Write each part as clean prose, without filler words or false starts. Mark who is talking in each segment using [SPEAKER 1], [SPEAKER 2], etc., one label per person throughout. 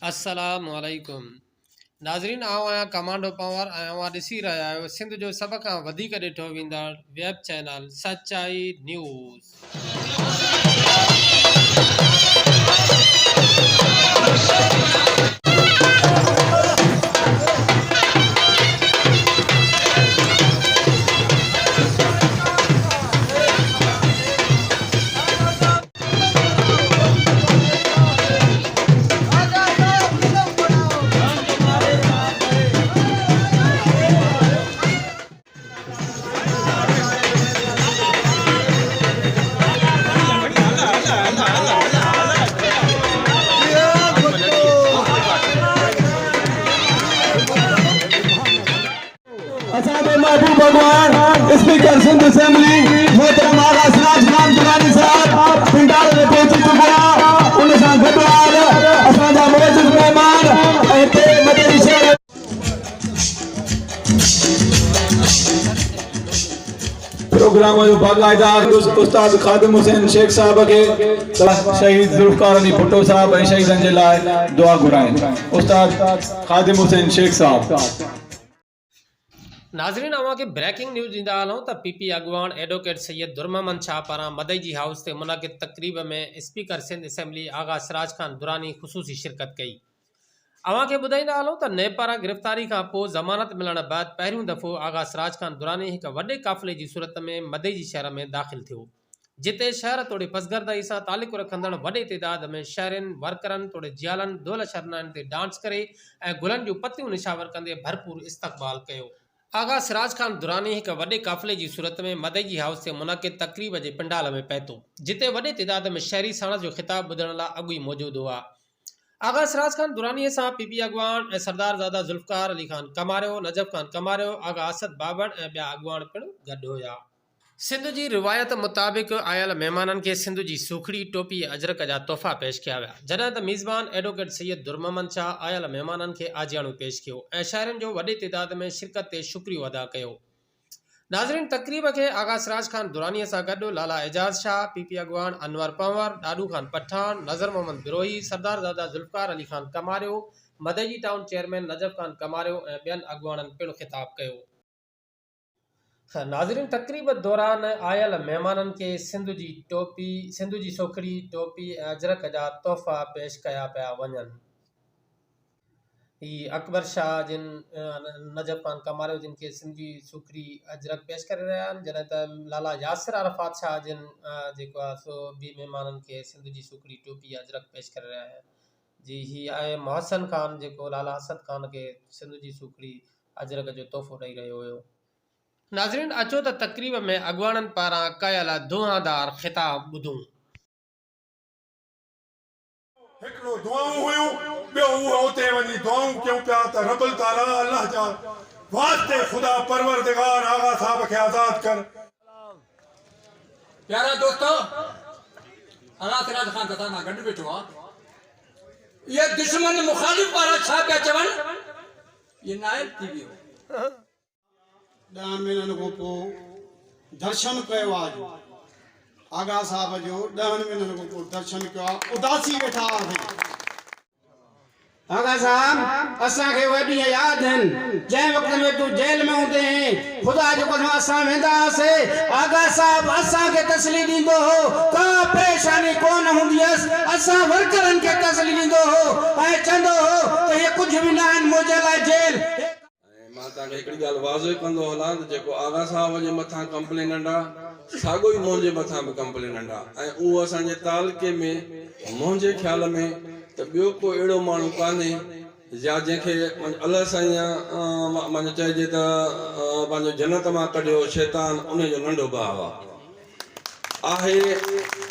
[SPEAKER 1] अस्सलामुअलैकुम नाज़रीन आवां कमांडो पावर आवां ॾिसी रहिया आहियो सिंध जो सभ खां वधीक ॾिठो वेंदड़ वेब चैनल सचाई न्यूज़।
[SPEAKER 2] महबूब भगवान स्पीकर सिंध असेंबली मोहतरम आगा सिराज खान दुरानी साहब पिंडाल में पहुंची चुका उन सां गॾु असांजा मुअज़्ज़िज़ महिमान ऐं हिते मदनी शहर प्रोग्राम जो बाक़ायदा उस्ताद खादिम हुसैन शेख साहब के शहीद जुल्फकार अली भुट्टो साहब ऐं शहीदनि जे लाइ दुआ घुराइनि। उस्ताद खादिम हुसैन शेख साहब।
[SPEAKER 1] नाज़रीन अवां खे ब्रेकिंग न्यूज़ ॾींदा हलूं त पीपी अॻवान एडवोकेट सैयद दुर्ममन शाह पारां मदई हाउस ते मुनक़िद तक़रीब में स्पीकर सिंध असेंबली आगा सिराज खान दुरानी ख़ुसूसी शिरकत कई। अवां खे ॿुधाईंदा हलूं त नेब पारां गिरफ़्तारी खां पोइ ज़मानत मिलण बैदि पहिरियों दफ़ो आगा सिराज खान दुरानी हिक वॾे काफ़िले जी सूरत में मदई शहर में दाख़िल थियो, जिते शहर तोड़े पसगरदाई सां तालुक़ रखंदड़ वॾे तइदाद में शहरनि वर्करनि तोड़े जियालनि दोल शरनाइनि ते डांस करे ऐं गुलनि जूं पतियूं निशावर कंदे भरपूर इस्तक़बाल कयो। आगा सिराज खान दुरानी हिक वॾे काफ़िले जी सूरत में मदई हाउस ते मुनक़िद तक़रीब जे पंडाल में पहुतो, जिते वॾे तइदाद में शहरी साणस जो ख़िताब ॿुधण लाइ अॻु ई मौजूदु हुआ। आगा सिराज खान दुरानी सां पीपी अॻवान ऐं सरदारज़ादा ज़ुल्फ़कार अली खान कमारियो, नजफ़ खान कमारियो, आगा असद बाबड़ ऐं ॿिया अॻवान पिणु गॾु हुया। सिंध जी रिवायत मुताबिक़ आयल महिमाननि खे सिंध जी सूखड़ी टोपी अजरक जा तोहफ़ा पेश कया विया, जॾहिं त मेज़बान एडवोकेट सैयद दुर्ममन शाह आयल महिमाननि खे आजियाणो पेश कयो ऐं शाइरनि जो वॾे तइदाद में शिरकत ते शुक्रियो अदा कयो। नाज़रीन तक़रीब खे आगा सिराज खान दुरानी सां गॾु लाला एजाज शाह, पीपी अॻवान अनवर पंवर, ॾाॾू खान पठान, नज़र मोहम्मद बिरोही, सरदारज़ादा ज़ुल्फ़कार अली खान कमारियो, मदई टाउन चेयरमैन नजफ़ खान कमारियो ऐं ॿियनि अॻवाननि पिणु ख़िताब कयो। नाज़रीन तक़रीब दौरान आयल महिमाननि खे सिंध जी सोखड़ी टोपी ऐं अजरक जा तोहफ़ा पेश कया पिया वञनि। ही अकबर शाह जिन नजफ़ खान कमारियो जिन खे सिंध जी सूखड़ी अजरक पेश करे रहिया आहिनि, जॾहिं त लाला यासिर अरफ़ात शाह जिन जेको आहे सो ॿी महिमाननि खे सिंध जी सूखड़ी टोपी अजरक पेश करे रहिया आहिनि। जी ही आहे मोहसिन ख़ान जेको लाला असद ख़ान खे सिंध जी सूखड़ी अजरक जो तोहफ़ो ॾेई रहियो हुयो। नाज़रीन अचो त तक़रीब में अॻवाननि पारां कयल दुआदार ख़िताब ॿुधूं।
[SPEAKER 3] हिकिड़ो दुआऊं हुयूं, ॿियो उहो उते वञी दुआऊं कयूं पिया त रब्बुल ताला अल्लाह जा वास्ते खुदा परवरदिगार आगा साहब खे आज़ाद कर।
[SPEAKER 4] प्यारा दोस्तों, आगा सिराज खान सां मां गॾु वेठो आहे। ये दुश्मन मुखालिफ पारां छा पिया चवनि, ये नाइब थी वियो।
[SPEAKER 5] 10 महीननि खां पोइ दर्शन कयो आहे आगा साहब जो, 10 महीननि खां पोइ दर्शन कयो आहे, उदासी वेठा आहिनि। आगा साहब असांखे वॾी यादि आहिनि जंहिं वक़्त में तूं जेल में हूंदे हैं, ख़ुदा जो कसम असां वेंदा हुआसीं, आगा साहब असांखे तसली ॾींदो हो, का परेशानी कोन हूंदी हुअसि, असां वर्करनि खे तसली ॾींदो हो ऐं चवंदो हो त इहे कुझु बि न आहिनि मुंहिंजे लाइ जेल।
[SPEAKER 6] मां तव्हांखे हिकिड़ी ॻाल्हि वाज़े कंदो हलां त जेको आगा साहब जे मथां कंप्लेनेंट आहे, साॻियो ई मुंहिंजे मथां बि कंप्लेनेंट आहे ऐं उहो असांजे तालुके में मुंहिंजे ख़्याल में त ॿियो को अहिड़ो माण्हू कान्हे या जंहिंखे अलाह साईं माना चइजे त पंहिंजो जन्नत मां कढियो शैतान उनजो नंढो भाउ आहे।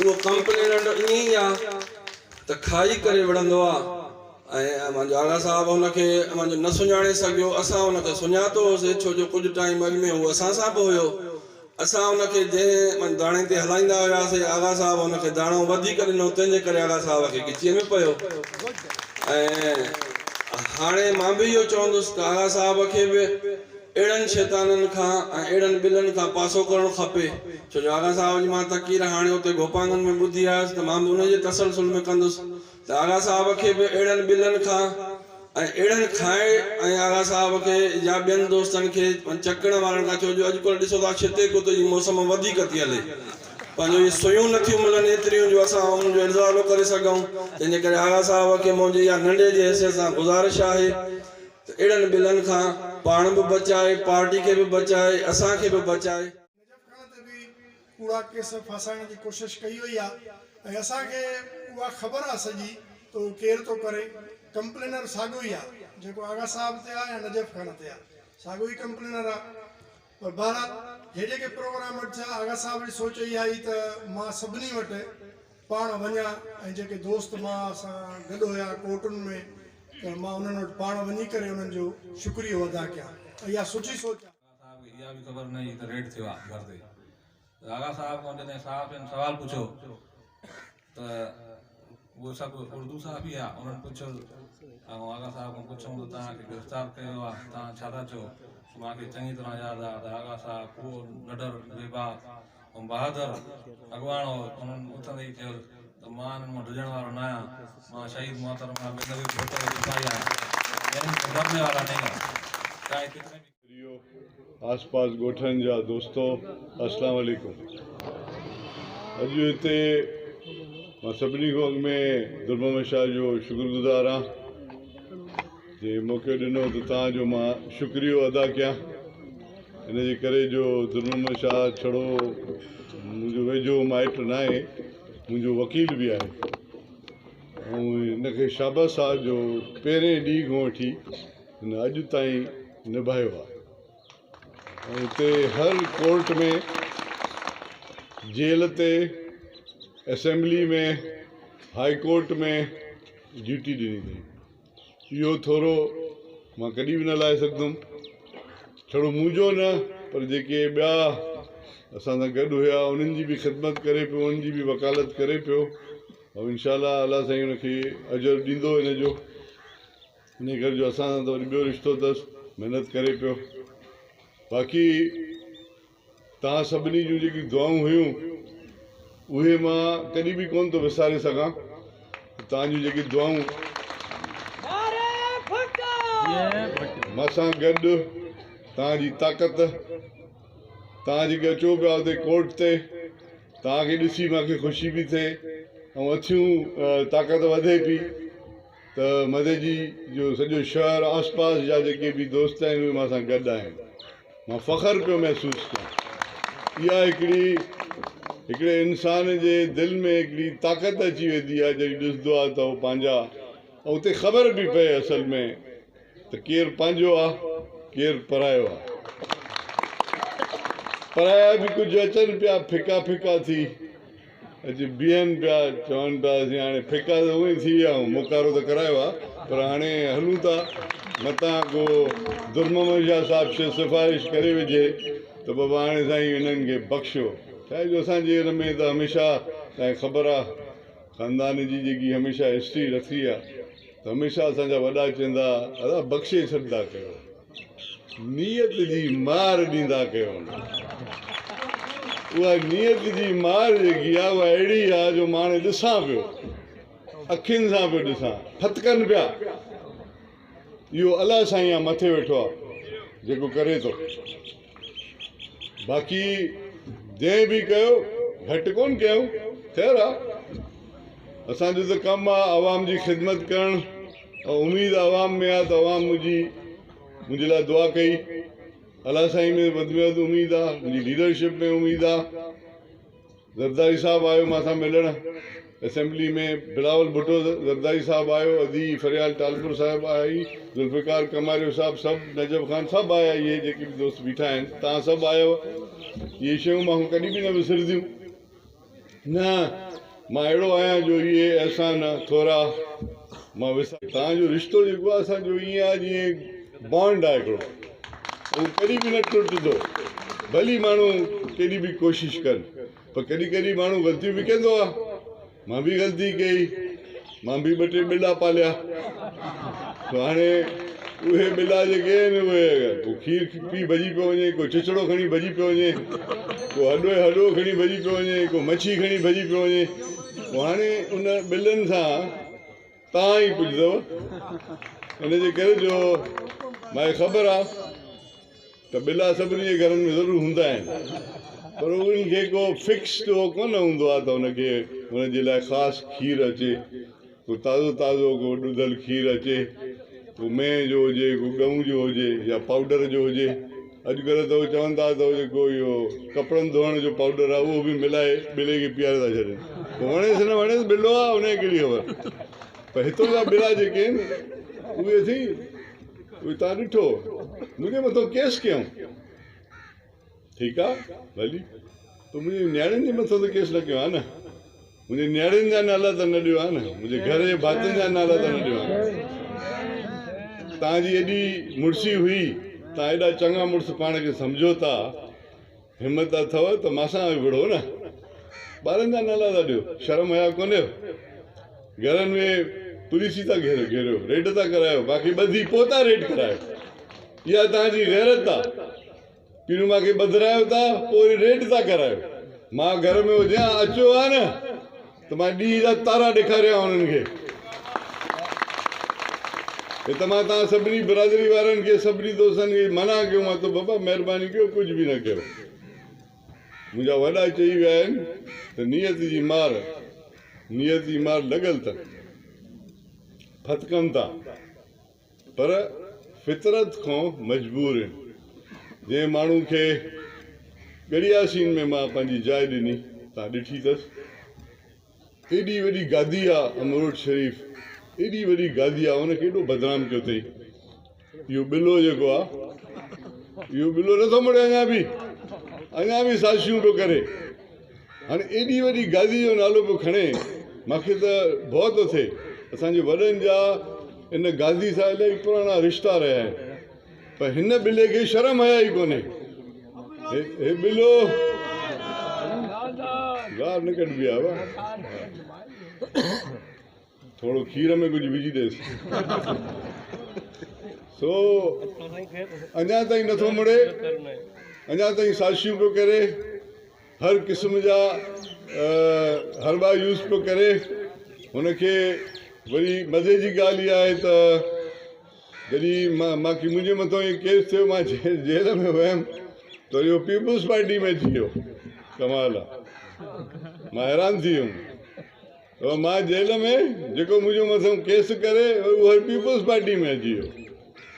[SPEAKER 6] उहो कंप्लेनेंट ईअं ई आहे त खाई करे विढ़ंदो आहे ऐं मुंहिंजो आगा साहब हुनखे मुंहिंजो न सुञाणे सघियो, असां हुनखे सुञातो होसीं छो जो कुझु टाइम अॻु में उहो असां सां बि हुयो। असां हुनखे जंहिं दाणे ते हलाईंदा हुआसीं, आगा साहब हुनखे दाणो वधीक ॾिनो, तंहिंजे करे आगा साहब खे गिचीअ में पियो। ऐं हाणे मां बि इहो चवंदुसि त आगा साहब खे बि अहिड़नि शैताननि खां ऐं अहिड़नि ॿिलनि खां पासो करणु खपे, छो जो आगा साहब जी मां तकीर हाणे उते गोपांगन में ॿुधी आयसि त मां बि उनजे तसलसुल में कंदुसि त त आगा साहब खे बि अहिड़नि ॿिलनि खां ऐं अहिड़नि खाए ऐं आगा साहब खे या ॿियनि दोस्तनि खे चकण वारनि खां, छो जो अॼुकल्ह ॾिसो था छिते कुते जी मौसम वधीक थी हले, पंहिंजो इहे सुयूं नथियूं मिलनि एतिरियूं जो असां उनजो इंतज़ारु करे सघूं। तंहिंजे करे आगा साहब खे मुंहिंजी या नंढे जे हिसे सां गुज़ारिश आहे त अहिड़नि ॿिलनि खां पाण बि बचाए, पार्टी खे बि बचाए, असांखे बि बचाए।
[SPEAKER 7] कूड़ा केस फसाइण जी कोशिशि कई वई आहे ऐं असांखे उहा ख़बर आहे सॼी त उहो केरु थो करे। कंप्लेनर साॻियो ई आहे जेको आगा साहब ते आहे या नजफ़ खान ते आहे, साॻियो ई कंप्लेनर आहे। पर बहरहाल हे जेके प्रोग्राम थिया, आगा साहब जी सोच इहा आई त मां सभिनी वटि पाण वञा ऐं जेके दोस्त मां असां गॾु हुया कोर्टुनि में, त मां उन्हनि वटि पाण वञी करे उन्हनि जो शुक्रियो अदा कयां। इहा सुठी सोच आहे।
[SPEAKER 8] इहा बि ख़बर न हुई त रेड थियो आहे घर ते। आगा साहब खां जॾहिं साहब जन सवाल पुछो त उहो सभु उर्दू साहब ई आहे, उन्हनि पुछियो ऐं आगा साहब खां पुछूं त तव्हांखे गिरफ़्तार कयो आहे, तव्हां छा था चओ? मूंखे चङी तरह यादि आहे त आगा साहब उहो नडर बेबा ऐं बहादुर अॻवान हो, उन्हनि उथंदे ई चयो त मां हिननि मां डिॼण वारो न आहियां, मां शहीद मोहतरम सिपाही आहियां, यानी मरने वाला नहीं है। चाहे कितने भी
[SPEAKER 9] आस पास गोठन जा दोस्तों, अस्सलाम वालेकुम। अॼु हिते मां सभिनी खां अॻु में दुर्मम शाह जो शुक्रगुज़ार आहियां जे मौक़ो ॾिनो त तव्हांजो मां शुक्रियो अदा कयां। इनजे करे जो दुर्मम शाह छड़ो मुंहिंजो वेझो माइटु न आहे, मुंहिंजो वकील बि आहे ऐं हिनखे शाबाश आहे जो पहिरें ॾींहं खां वठी हिन अॼु ताईं निभायो आहे। ऐं हिते हर कोर्ट में, जेल ते, असेंबली में, हाई कोर्ट में ड्यूटी ॾिनी अथई। इहो थोरो मां कॾहिं बि न लाहे सघंदुमि, छड़ो मुंहिंजो न पर जेके ॿिया असां सां गॾु हुया उन्हनि जी बि ख़िदमत करे पियो, उन्हनि जी बि वकालत करे पियो ऐं इंशाअल्लाह अलाह साईं हुनखे अजर ॾींदो हिन जो। इन करे जो असां सां त वरी ॿियो रिश्तो अथसि, महिनत करे पियो। बाक़ी तव्हां सभिनी जूं जेकी दुआऊं हुयूं उहे मां कॾहिं बि कोन थो विसारे सघां। तव्हांजूं जेकी दुआऊं मूंसां गॾु, तव्हांजी ताक़त, तव्हां जेके अचो पिया हुते कोर्ट ते, तव्हांखे ॾिसी मूंखे ख़ुशी बि थिए ऐं अछियूं ताक़त वधे पई त मदे जी जो सॼो शहर आस पास जा जेके बि दोस्त आहिनि उहे मूंसां गॾु आहिनि। मां फ़ख़्रु पियो महसूसु कयां। इहा हिकिड़े इंसान जे दिलि में हिकिड़ी ताक़त अची वेंदी आहे जॾहिं ॾिसंदो आहे त उहो पंहिंजा, ऐं उते ख़बर बि पए असल में त केरु पंहिंजो आहे केरु परायो आहे। पराया बि कुझु अचनि पिया फिका फिका थी, अॼु बीहनि पिया, चवनि पिया हाणे फिका त उहे थी विया ऐं मुकारो त करायो आहे, पर हाणे हलूं था मतां को दुर्मम शाह साहिब से सिफ़ारिश करे विझे त बाबा हाणे साईं हिननि खे बख़्शियो। छा जो असांजे हिन में त हमेशह तव्हांखे ख़बर आहे ख़ानदान जी जेकी हमेशह हिस्ट्री रखी आहे त हमेशह असांजा वॾा चवंदा दादा बख़्शे छॾंदा कयो, नियत जी मार ॾींदा कयो। उहा नियत जी मार जेकी आहे उहा अहिड़ी आहे जो मां हाणे ॾिसां पियो, अखियुनि सां पियो ॾिसां, फतकनि पिया। इहो अलाह साईं आहे मथे वेठो आहे जेको करे थो। बाक़ी जंहिं बि कयो घटि कोन कयूं, ख़ैरु आहे असांजो त कमु आहे आवाम जी ख़िदमत करणु ऐं उमेदु आवाम में आहे त आवाम मुंहिंजे लाइ दुआ कई। अलाह साईं में वधि में वधि उमेदु आहे, मुंहिंजी लीडरशिप में उमेदु आहे। ज़रदारी साहिबु आयो मूंसां मिलणु असेंबली में, बिलावल भुट्टो ज़रदारी साहिबु आयो, अदी फरियाल टालपुर साहिबु आई, ज़ुल्फ़िकार कमारियो साहिबु, सभु नजब ख़ान सभु आया, इहे जेके बि दोस्त बीठा आहिनि, तव्हां सभु आयो। इहे शयूं मां कॾहिं बि न विसरंदियूं न। मां अहिड़ो आहियां जो इहे अहसान थोरा मां विसार। तव्हांजो रिश्तो जेको आहे असांजो ईअं आहे जीअं बॉन्ड आहे हिकिड़ो, उहो कॾहिं बि न टुटंदो। भली माण्हू केॾी बि कोशिशि कनि, पर कॾहिं कॾहिं माण्हू ग़लतियूं बि कंदो आहे। मां बि ग़लती कई, मां बि ॿ टे ॿिला पालिया, हाणे उहे ॿिला जेके आहिनि उहे को खीर पी भॼी पियो वञे, को चिचड़ो खणी भॼी पियो वञे, को हॾो खणी भॼी पियो वञे, को मच्छी खणी भॼी पियो वञे। पोइ हाणे उन ॿिलनि सां तव्हां ई पुॼंदव। हिनजे करे जो मूंखे ख़बर आहे त बिला सभिनी जे घरनि में ज़रूरु हूंदा आहिनि, पर उन्हनि खे को फिक्स उहो कोन हूंदो आहे त हुनखे हुनजे लाइ ख़ासि खीरु अचे, को ताज़ो ताज़ो को ॾुधल खीरु अचे, को मेह जो हुजे, को गऊं जो हुजे या पाउडर जो हुजे। अॼुकल्ह त उहो चवनि था त जेको इहो कपिड़नि धोइण जो पाउडर आहे उहो बि मिलाए बिले खे पीआरे था छॾनि। पोइ वणेसि न वणेसि बिलो आहे हुनखे कहिड़ी ख़बर। पर हितां जा बिला जेके आहिनि उहे थी उहे तव्हां ॾिठो मुंहिंजे मथां केस कयूं, ठीकु आहे भली, पोइ मुंहिंजे न्याणियुनि जे मथां त केस न कयो आहे न, मुंहिंजे न्याणियुनि जा नाला त न ॾियो आहे न, मुंहिंजे घर जे भातियुनि जा नाला त न ॾियो आहे। तव्हांजी एॾी मुड़ुसी हुई, तव्हां एॾा चङा मुड़ुस पाण खे सम्झो था, हिमत अथव त मासां विढ़ो न, ॿारनि जा नाला था ॾियो, शर्म हया कोन्हे। घरनि में पुलिस था घेरियो, रेड था करायो, बाक़ी ॿधी पोइ था रेड करायो। इहा तव्हांजी गैरत आहे। पहिरियों मूंखे ॿधरायो था, पोइ रेड था करायो। मां घर में हुजां अचो आहे न त मां ॾींहं जा तारा ॾेखारिया उन्हनि खे। त मां तव्हां सभिनी बिरादरी वारनि खे, सभिनी दोस्तनि खे मना कयो मां त बाबा महिरबानी कयो कुझु बि न कयो। मुंहिंजा वॾा चई विया आहिनि त नियत जी मार लॻल अथनि, फतकनि था, पर फितरत खां मजबूर आहिनि। जंहिं माण्हू खे गड़ियासीन में मां पंहिंजी जाइ ॾिनी, तव्हां ॾिठी अथसि, एॾी वॾी गादी आहे अमरोट शरीफ़, एॾी वॾी गादी आहे, हुन केॾो बदनाम कयो अथई। इहो बिलो जेको आहे, इहो बिलो नथो मुड़े, अञा बि साज़िशूं पियो करे। हाणे एॾी वॾी गादी जो नालो पियो खणे, मूंखे त भउ थो थिए। असांजे वॾनि जा इन गादी सां इलाही पुराणा रिश्ता रहिया आहिनि, पर हिन बिले खे शर्म हया ई कोन्हे। हे बिलो गार न कढबी आहे, थोरो खीर में कुझु विझी ॾेसि। सो अञा ताईं नथो मुड़े, अञा ताईं साज़िशूं पियो करे, हर क़िस्म जा हरबा यूज़ पियो करे। हुनखे वरी मज़े जी ॻाल्हि इहा आहे त जॾहिं मुंहिंजे मथां इहो केस थियो, मां जेल में वियुमि त इहो पीपुल्स पार्टी में अची वियो। कमाल आहे, मां हैरान थी वियुमि। मां जेल में जेको मुंहिंजे मथां केस करे उहो पीपुल्स पार्टी में अची वियो।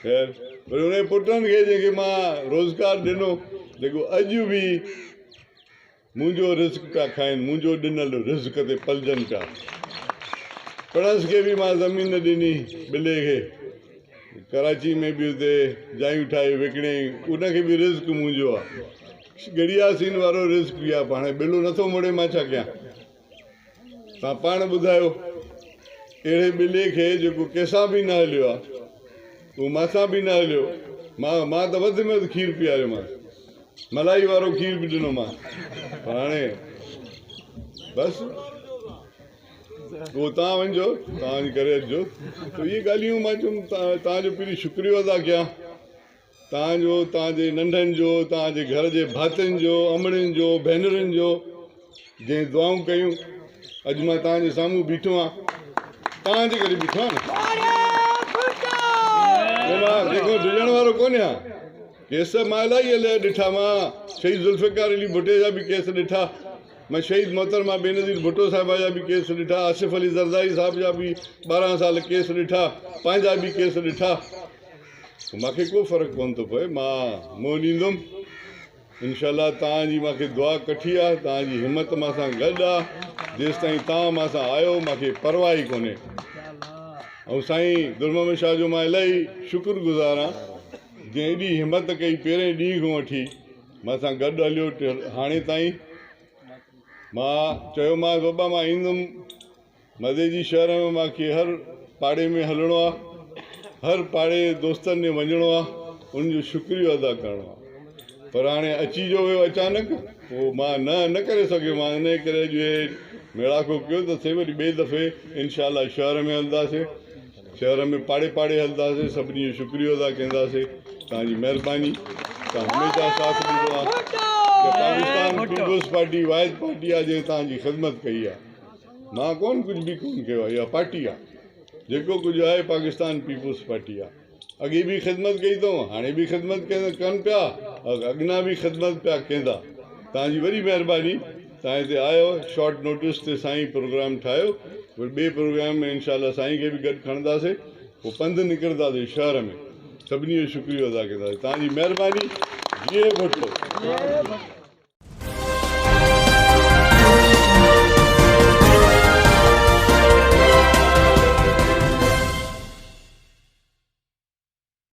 [SPEAKER 9] ख़ैर वरी हुनजे पुटनि खे जंहिंखे मां रोज़गार ॾिनो, जेको अॼु बि मुंहिंजो रिस्क पिया खाइनि, मुंहिंजो ॾिनल रिस्क ते पलजनि पिया। पिणस खे बि मां ज़मीन ॾिनी बिले खे, कराची में बि हुते जायूं ठाहे विकिणियईं, उनखे बि रिस्क मुंहिंजो आहे। गड़ियासीन वारो रिस्क बि आहे। हाणे बिलो नथो मुड़े, मां छा कयां? तव्हां पाण ॿुधायो। अहिड़े बिले खे जेको कंहिंसां बि न हलियो आहे, उहो मासां बि न हलियो, मां त वधि में वधि खीरु पीआरियोमांसि, मलाई वारो खीर बि ॾिनोमांसि। पर हाणे बसि उहो तव्हां वञिजो, तव्हां वञी करे अचिजो। त इहे ॻाल्हियूं मां चयुमि तव्हांजो पहिरीं शुक्रियो अदा कयां, तव्हांजो, तव्हांजे नंढनि जो, तव्हांजे घर जे भातियुनि जो, अमड़ियुनि जो, भेनरुनि जो, जंहिं दुआऊं कयूं। अॼु मां तव्हांजे साम्हूं बीठो आहियां, तव्हांजे करे बीठो आहियां न, मां जेको डिॼण वारो कोन्हे आहियां। केस मां इलाही हलिया ॾिठा, मां शहीद ज़ुल्फ़िकार अली भुट्टे जा बि केस ॾिठा, मैं शहीद मोहतरमा बेनज़ीर भुट्टो साहिबा जा बि केस ॾिठा, आसिफ़ अली ज़रदारी साहिब जा बि 12 साल केस ॾिठा, पंहिंजा बि केस ॾिठा। मूंखे को फ़र्क़ु कोन थो पए, मां मुंहुं ॾींदुमि इनशाअल्लाह। तव्हांजी मूंखे दुआ कठी आहे, तव्हांजी हिमत मां सां गॾु आहे। जेसि ताईं तव्हां मां सां आहियो, मूंखे परवाह ई कोन्हे। ऐं साईं दुर्मम शाह जो मां इलाही शुक्रगुज़ार आहियां, जंहिं एॾी हिमत कई पहिरें ॾींहं खां वठी मां सां गॾु हलियो हाणे ताईं। मां चयोमांसि बाबा मां ईंदुमि मदे जी शहर में, मूंखे हर पाड़े में हलिणो आहे, हर पाड़े दोस्तनि ॾे वञिणो आहे, उनजो शुक्रियो अदा करिणो आहे। पर हाणे अची जो वियो अचानक, पोइ मां न करे सघियो। मां इन करे अॼु मेड़ाको कयो त से वरी ॿिए दफ़े इनशाअल्लाह शहर में हलंदासीं, शहर में पाड़े पाड़े हलंदासीं, सभिनी जो शुक्रियो अदा कंदासीं। तव्हांजी महिरबानी, तव्हां हमेशह साथ ॾिनो आहे। पाकिस्तान पीपुल्स पार्टी वाहिद पार्टी आहे जंहिं तव्हांजी ख़िदमत कई आहे। मां कुझु बि कोन कयो आहे, इहा पार्टी आहे। जेको कुझु आहे पाकिस्तान पीपुल्स पार्टी आहे। अॻे बि ख़िदमत कई अथऊं, हाणे बि ख़िदमत कनि पिया, अॻियां बि ख़िदमत पिया कंदा। तव्हांजी वरी महिरबानी, तव्हां हिते आयो, शॉर्ट नोटिस ते साईं प्रोग्राम ठाहियो, वरी ॿिए प्रोग्राम में इनशाला साईं खे बि गॾु खणंदासीं, पोइ पंधु निकिरंदासीं शहर में। सभिनी जो शुक्रियो अदा कंदासीं। तव्हांजी महिरबानी। जीए भुट्टो।